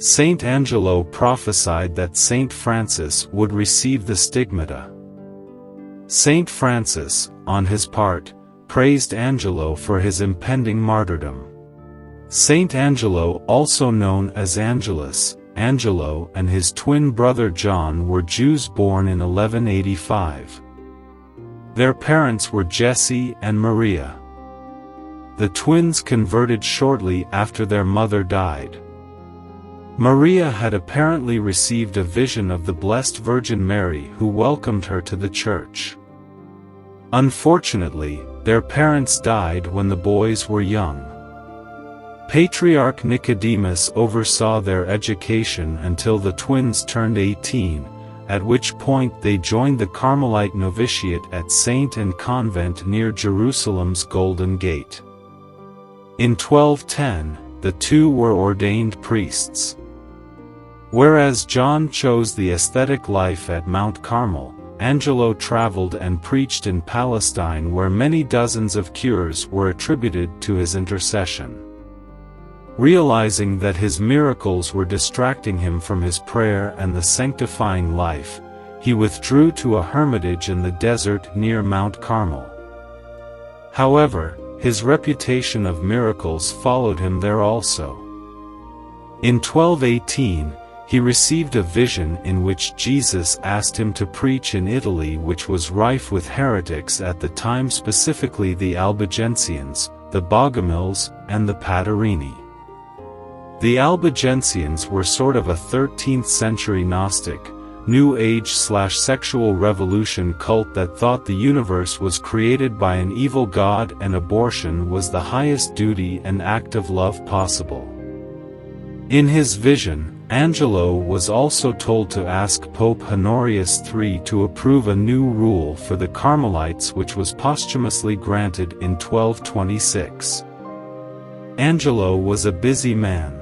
Saint Angelo prophesied that Saint Francis would receive the stigmata. Saint Francis, on his part, praised Angelo for his impending martyrdom. Saint Angelo, also known as Angelus, Angelo and his twin brother John were Jews born in 1185. Their parents were Jesse and Maria. The twins converted shortly after their mother died. Maria had apparently received a vision of the Blessed Virgin Mary who welcomed her to the church. Unfortunately, their parents died when the boys were young. Patriarch Nicodemus oversaw their education until the twins turned 18, at which point they joined the Carmelite novitiate at Saint Anne Convent near Jerusalem's Golden Gate. In 1210, the two were ordained priests. Whereas John chose the ascetic life at Mount Carmel, Angelo traveled and preached in Palestine where many dozens of cures were attributed to his intercession. Realizing that his miracles were distracting him from his prayer and the sanctifying life, he withdrew to a hermitage in the desert near Mount Carmel. However, his reputation of miracles followed him there also. In 1218, he received a vision in which Jesus asked him to preach in Italy, which was rife with heretics at the time, specifically the Albigensians, the Bogomils, and the Paderini. The Albigensians were sort of a 13th-century Gnostic, New Age/sexual revolution cult that thought the universe was created by an evil god and abortion was the highest duty and act of love possible. In his vision, Angelo was also told to ask Pope Honorius III to approve a new rule for the Carmelites, which was posthumously granted in 1226. Angelo was a busy man.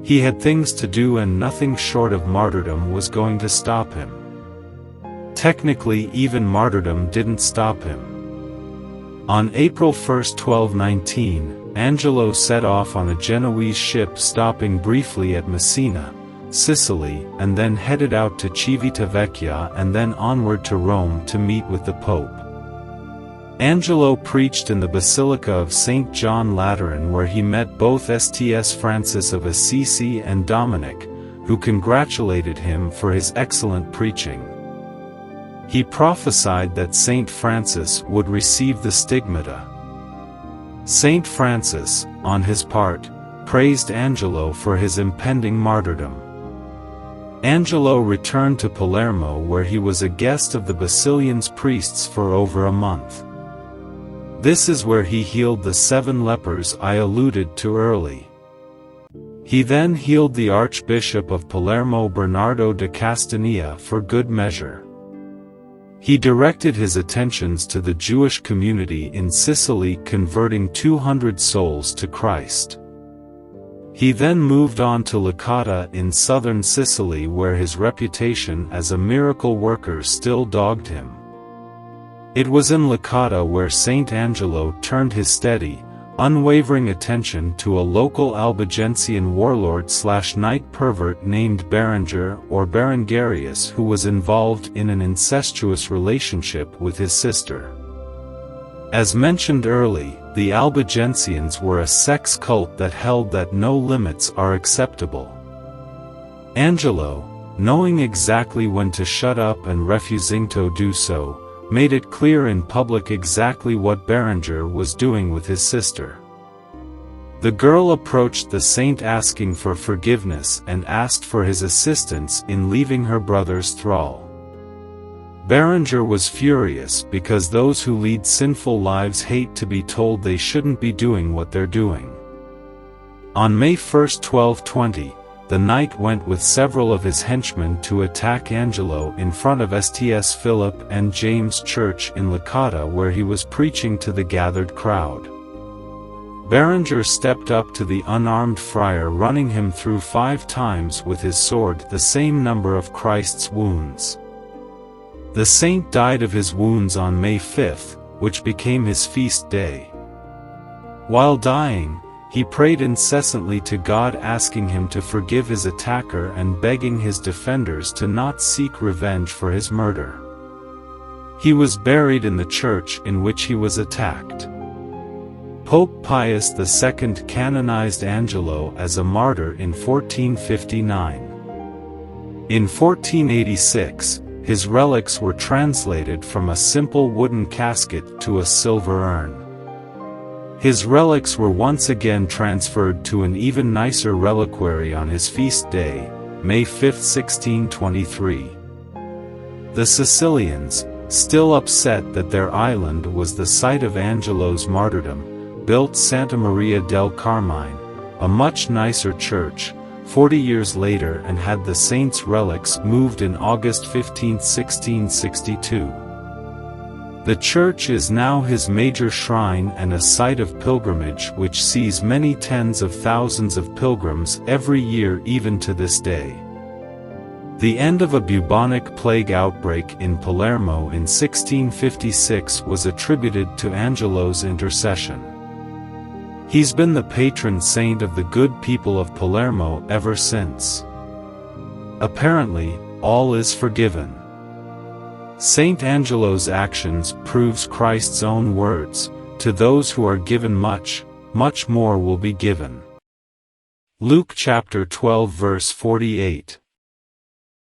He had things to do and nothing short of martyrdom was going to stop him. Technically, even martyrdom didn't stop him. On April 1, 1219, Angelo set off on a Genoese ship, stopping briefly at Messina, Sicily, and then headed out to Civitavecchia and then onward to Rome to meet with the Pope. Angelo preached in the Basilica of St. John Lateran, where he met both St. Francis of Assisi and Dominic, who congratulated him for his excellent preaching. He prophesied that St. Francis would receive the stigmata. St. Francis, on his part, praised Angelo for his impending martyrdom. Angelo returned to Palermo, where he was a guest of the Basilians priests for over a month. This is where he healed the 7 lepers I alluded to early. He then healed the Archbishop of Palermo Bernardo da Castagna for good measure. He directed his attentions to the Jewish community in Sicily, converting 200 souls to Christ. He then moved on to Licata in southern Sicily, where his reputation as a miracle worker still dogged him. It was in Licata where Saint Angelo turned his steady, unwavering attention to a local Albigensian warlord/night pervert named Berenger or Berengarius, who was involved in an incestuous relationship with his sister. As mentioned early, the Albigensians were a sex cult that held that no limits are acceptable. Angelo, knowing exactly when to shut up and refusing to do so, made it clear in public exactly what Berenger was doing with his sister. The girl approached the saint asking for forgiveness and asked for his assistance in leaving her brother's thrall. Berenger was furious because those who lead sinful lives hate to be told they shouldn't be doing what they're doing. On May 1, 1220, the knight went with several of his henchmen to attack Angelo in front of St. Philip and James Church in Licata, where he was preaching to the gathered crowd. Berenger stepped up to the unarmed friar, running him through 5 times with his sword, the same number of Christ's wounds. The saint died of his wounds on May 5, which became his feast day. While dying, he prayed incessantly to God, asking him to forgive his attacker and begging his defenders to not seek revenge for his murder. He was buried in the church in which he was attacked. Pope Pius II canonized Angelo as a martyr in 1459. In 1486, his relics were translated from a simple wooden casket to a silver urn. His relics were once again transferred to an even nicer reliquary on his feast day, May 5, 1623. The Sicilians, still upset that their island was the site of Angelo's martyrdom, built Santa Maria del Carmine, a much nicer church, 40 years later, and had the saint's relics moved in August 15, 1662. The church is now his major shrine and a site of pilgrimage which sees many tens of thousands of pilgrims every year, even to this day. The end of a bubonic plague outbreak in Palermo in 1656 was attributed to Angelo's intercession. He's been the patron saint of the good people of Palermo ever since. Apparently, all is forgiven. Saint Angelo's actions proves Christ's own words, "To those who are given much, much more will be given." Luke chapter 12 verse 48.